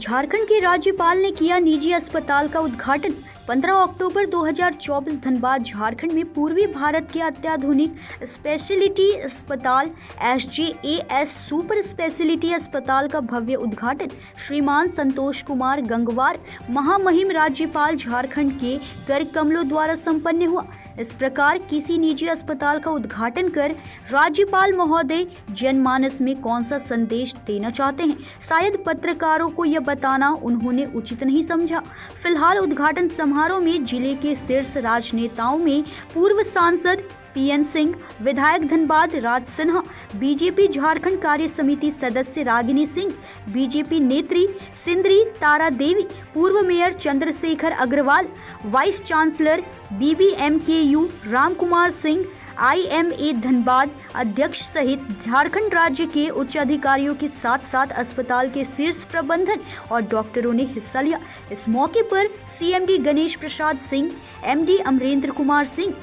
झारखंड के राज्यपाल ने किया निजी अस्पताल का उद्घाटन। 15 अक्टूबर 2024 धनबाद झारखंड में पूर्वी भारत के अत्याधुनिक स्पेशलिटी अस्पताल SJAS सुपर स्पेशलिटी अस्पताल का भव्य उद्घाटन श्रीमान संतोष कुमार गंगवार महामहिम राज्यपाल झारखंड के कर कमलों द्वारा संपन्न हुआ। इस प्रकार किसी निजी अस्पताल का उद्घाटन कर राज्यपाल महोदय जनमानस में कौन सा संदेश देना चाहते हैं, शायद पत्रकारों को यह बताना उन्होंने उचित नहीं समझा। फिलहाल उद्घाटन समारोह में जिले के शीर्ष राजनेताओं में पूर्व सांसद PN सिंह, विधायक धनबाद राज सिन्हा, बीजेपी झारखंड कार्य समिति सदस्य रागिनी सिंह, बीजेपी नेत्री सिंदरी तारा देवी, पूर्व mayor Chandrashekhar Agarwal, vice chancellor BBMKU Ram Kumar Singh, IMA Dhanbad अध्यक्ष सहित झारखंड राज्य के उच्च अधिकारियों के साथ साथ अस्पताल के शीर्ष प्रबंधन और डॉक्टरों ने हिस्सा लिया। इस मौके पर CMD Ganesh Prasad Singh, MD Amarendra Kumar Singh,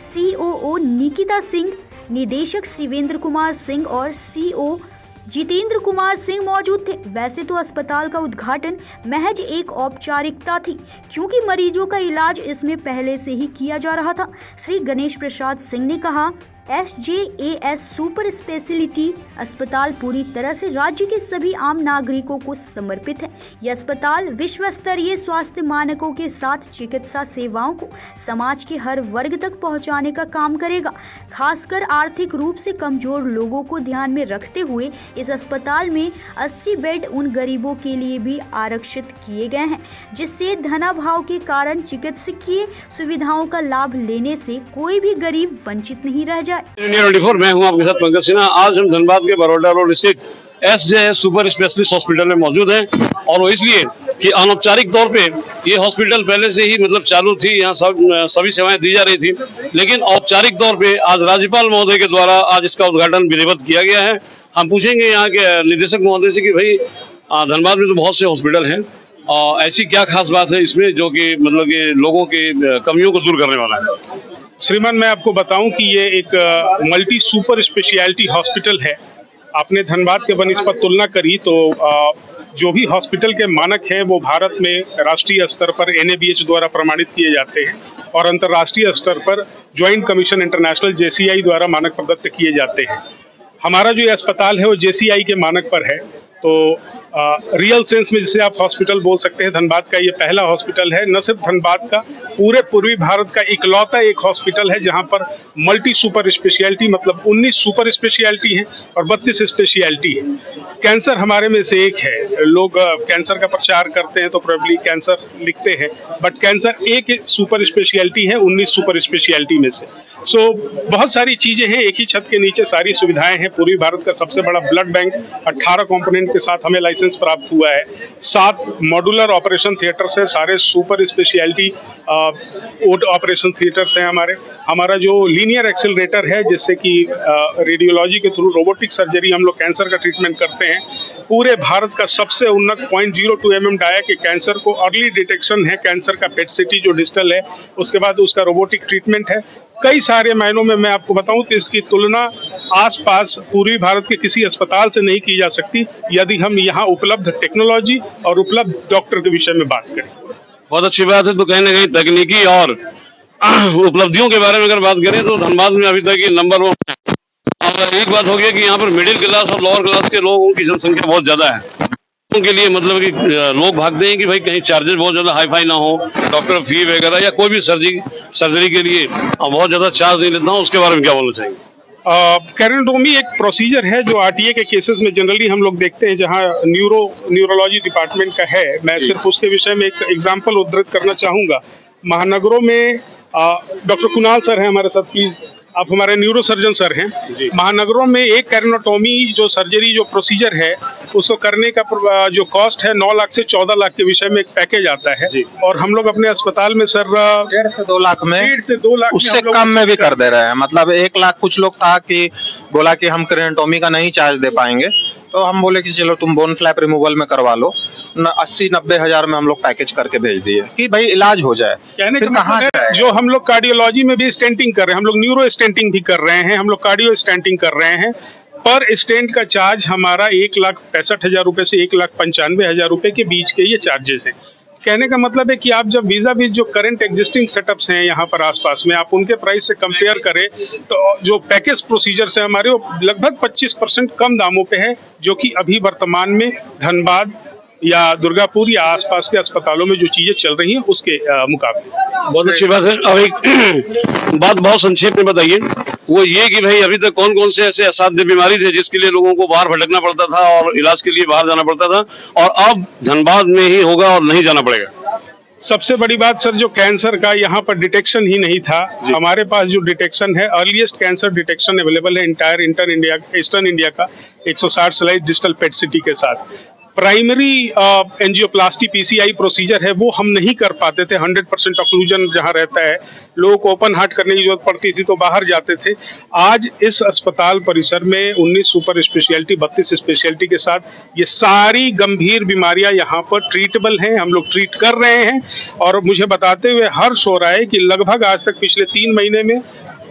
COO Nikita Singh, निदेशक शिवेंद्र कुमार सिंह और CO जितेंद्र कुमार सिंह मौजूद थे। वैसे तो अस्पताल का उद्घाटन महज एक औपचारिकता थी, क्योंकि मरीजों का इलाज इसमें पहले से ही किया जा रहा था। श्री गणेश प्रसाद सिंह ने कहा, SJAS सुपर स्पेशलिटी अस्पताल पूरी तरह से राज्य के सभी आम नागरिकों को समर्पित है। यह अस्पताल विश्व स्तरीय स्वास्थ्य मानकों के साथ चिकित्सा सेवाओं को समाज के हर वर्ग तक पहुंचाने का काम करेगा। खासकर आर्थिक रूप से कमजोर लोगों को ध्यान में रखते हुए इस अस्पताल में 80 बेड उन गरीबों के लिए भी आरक्षित किए गए हैं, जिससे धनाभाव के कारण चिकित्सकीय सुविधाओं का लाभ लेने से कोई भी गरीब वंचित नहीं रह जाए। मैं हूं आपके साथ पंकज सिन्हा। आज हम धनबाद के बड़ौदा रोड स्थित SJAS सुपर स्पेशलिस्ट हॉस्पिटल में मौजूद हैं, और वो इसलिए कि अनौपचारिक तौर पे ये हॉस्पिटल पहले से ही चालू थी, यहाँ सभी सेवाएं दी जा रही थी, लेकिन औपचारिक तौर पे आज राज्यपाल महोदय के द्वारा आज इसका उद्घाटन विधिवत किया गया है। हम पूछेंगे यहाँ के निदेशक महोदय से कि भाई धनबाद में तो बहुत से हॉस्पिटल हैं, और ऐसी क्या खास बात है इसमें जो कि कि लोगों के कमियों को दूर करने वाला है। श्रीमान, मैं आपको बताऊं कि ये एक मल्टी सुपर स्पेशलिटी हॉस्पिटल है। आपने धनबाद के बनिस्पत तुलना करी तो जो भी हॉस्पिटल के मानक हैं वो भारत में राष्ट्रीय स्तर पर NABH द्वारा प्रमाणित किए जाते हैं, और अंतर्राष्ट्रीय स्तर पर ज्वाइंट कमीशन इंटरनेशनल JCI द्वारा मानक प्रदत्त किए जाते हैं। हमारा जो ये अस्पताल है वो JCI के मानक पर है, तो रियल सेंस में जिसे आप हॉस्पिटल बोल सकते हैं। धनबाद का ये पहला हॉस्पिटल है, न सिर्फ धनबाद का, पूरे पूर्वी भारत का इकलौता एक हॉस्पिटल है जहां पर multi super speciality 19 super speciality हैं और 32 स्पेशलिटी है। कैंसर हमारे में से एक है। लोग कैंसर का प्रचार करते हैं तो प्रोबेबली कैंसर लिखते हैं, बट कैंसर एक सुपर स्पेशलिटी है 19 सुपर स्पेशलिटी में से। सो बहुत सारी चीजें हैं, एक ही छत के नीचे सारी सुविधाएं हैं। पूर्वी भारत का सबसे बड़ा ब्लड बैंक 18 कंपोनेंट के साथ हमें लाइसेंस प्राप्त हुआ है। 7 मॉड्यूलर ऑपरेशन थिएटर्स है, सारे सुपर स्पेशलिटी ऑपरेशन थिएटर्स हैं हमारा जो लीनियर एक्सेलरेटर है, जिससे कि रेडियोलॉजी के थ्रू रोबोटिक सर्जरी हम लोग कैंसर का ट्रीटमेंट करते हैं। पूरे भारत का सबसे उन्नत 0.02 mm डाया के कैंसर को अर्ली डिटेक्शन है, कैंसर का PET CT जो डिजिटल है, उसके बाद उसका रोबोटिक ट्रीटमेंट है। कई सारे मायनों में मैं आपको बताऊं तो इसकी तुलना आसपास पूर्वी भारत के किसी अस्पताल से नहीं की जा सकती, यदि हम यहाँ उपलब्ध टेक्नोलॉजी और उपलब्ध डॉक्टर के विषय में बात करें। बहुत अच्छी बात है। तो कहीं ना कहीं तकनीकी और उपलब्धियों के बारे में अगर बात करें तो धनबाद में अभी तक नंबर 1 है। और एक बात हो गई कि यहाँ पर मिडिल क्लास और लोअर क्लास के लोगों की जनसंख्या बहुत ज्यादा है। उनके लिए कि लोग भागते हैं कि भाई कहीं चार्जेस बहुत ज्यादा हाई फाई ना हो, डॉक्टर फी वगैरह या कोई भी सर्जरी के लिए बहुत ज्यादा चार्ज नहीं लेता हूँ, उसके बारे में क्या बोलना चाहिए? कैरेंटोमी एक प्रोसीजर है जो RTA के केसेस में जनरली हम लोग देखते हैं, जहां न्यूरोलॉजी डिपार्टमेंट का है। मैं सिर्फ उसके विषय में एक एग्जांपल उद्धृत करना चाहूँगा। महानगरों में डॉक्टर कुणाल सर हैं हमारे साथ, प्लीज आप हमारे न्यूरो सर्जन सर हैं। महानगरों में एक कैरेंटोमी जो सर्जरी जो प्रोसीजर है उसको करने का जो कॉस्ट है 9 लाख से 14 लाख के विषय में एक पैकेज आता है, और हम लोग अपने अस्पताल में सर 1.5 से 2 लाख में, 1.5 से 2 लाख उससे कम में भी कर दे रहे हैं। 1 लाख कुछ लोग कहा कि बोला कि हम कैरेंटोमी का नहीं चार्ज दे पाएंगे, तो हम बोले कि चलो तुम बोन फ्लैप रिमूवल में करवा लो। 80-90 हजार में हम लोग पैकेज करके भेज दिए कि भाई इलाज हो जाए। कहने का मतलब है जो हम लोग कार्डियोलॉजी में भी स्टेंटिंग कर रहे हैं, हम लोग न्यूरो स्टेंटिंग भी कर रहे हैं, हम लोग कार्डियो स्टेंटिंग कर रहे हैं। पर स्टेंट का चार्ज हमारा 1,65,000 रुपए से 1,95,000 रुपए के बीच के ये चार्जेस हैं। कहने का मतलब है कि आप जब वीजा भी जो करंट एग्जिस्टिंग सेटअप्स हैं यहाँ पर आसपास में, आप उनके प्राइस से कंपेयर करें तो जो पैकेज प्रोसीजर्स है हमारे वो लगभग 25% कम दामों पे है, जो कि अभी वर्तमान में धनबाद या दुर्गापुर या आसपास के अस्पतालों में जो चीजें चल रही हैं उसके मुकाबले। बहुत अच्छी बात है। अब एक बात बहुत संक्षेप में बताइए, वो ये कि भाई अभी तक कौन कौन से ऐसे असाध्य बीमारी थे जिसके लिए लोगों को बाहर भटकना पड़ता था और इलाज के लिए बाहर जाना पड़ता था, और अब धनबाद में ही होगा और नहीं जाना पड़ेगा? सबसे बड़ी बात सर, जो कैंसर का यहाँ पर डिटेक्शन ही नहीं था, हमारे पास जो डिटेक्शन है, अर्लीस्ट कैंसर डिटेक्शन अवेलेबल है ईस्टर्न इंडिया का 160 स्लाइड डिजिटल पेट सिटी के साथ। प्राइमरी एंजियोप्लास्टी पीसीआई प्रोसीजर है वो हम नहीं कर पाते थे, 100% ऑक्लूजन जहाँ रहता है, लोगों को ओपन हार्ट करने की जरूरत पड़ती थी तो बाहर जाते थे। आज इस अस्पताल परिसर में 19 सुपर स्पेशलिटी 32 स्पेशलिटी के साथ ये सारी गंभीर बीमारियां यहाँ पर ट्रीटेबल हैं, हम लोग ट्रीट कर रहे हैं। और मुझे बताते हुए हर्ष हो रहा है कि लगभग आज तक पिछले 3 महीने में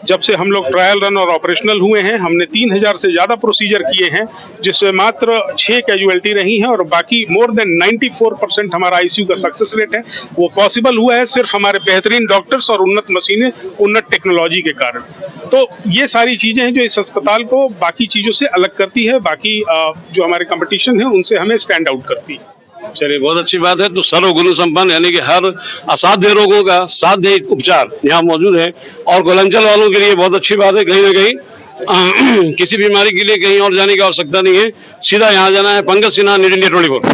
जब से हम लोग ट्रायल रन और ऑपरेशनल हुए हैं, हमने 3000 से ज़्यादा प्रोसीजर किए हैं, जिसमें मात्र 6 कैजुअलिटी रही हैं और बाकी मोर देन 94% हमारा आईसीयू का सक्सेस रेट है। वो पॉसिबल हुआ है सिर्फ हमारे बेहतरीन डॉक्टर्स और उन्नत मशीनें, उन्नत टेक्नोलॉजी के कारण। तो ये सारी चीज़ें हैं जो इस अस्पताल को बाकी चीज़ों से अलग करती है, बाकी जो हमारे कंपटीशन है उनसे हमें स्टैंड आउट करती है। चलिए, बहुत अच्छी बात है। तो सर्वगुण संपन्न यानी कि हर असाध्य रोगों का साध्य उपचार यहाँ मौजूद है, और गोलंचल वालों के लिए बहुत अच्छी बात है। कहीं ना कहीं किसी बीमारी के लिए कहीं और जाने की आवश्यकता नहीं है, सीधा यहाँ जाना है। Pankaj Sinha, news India 24।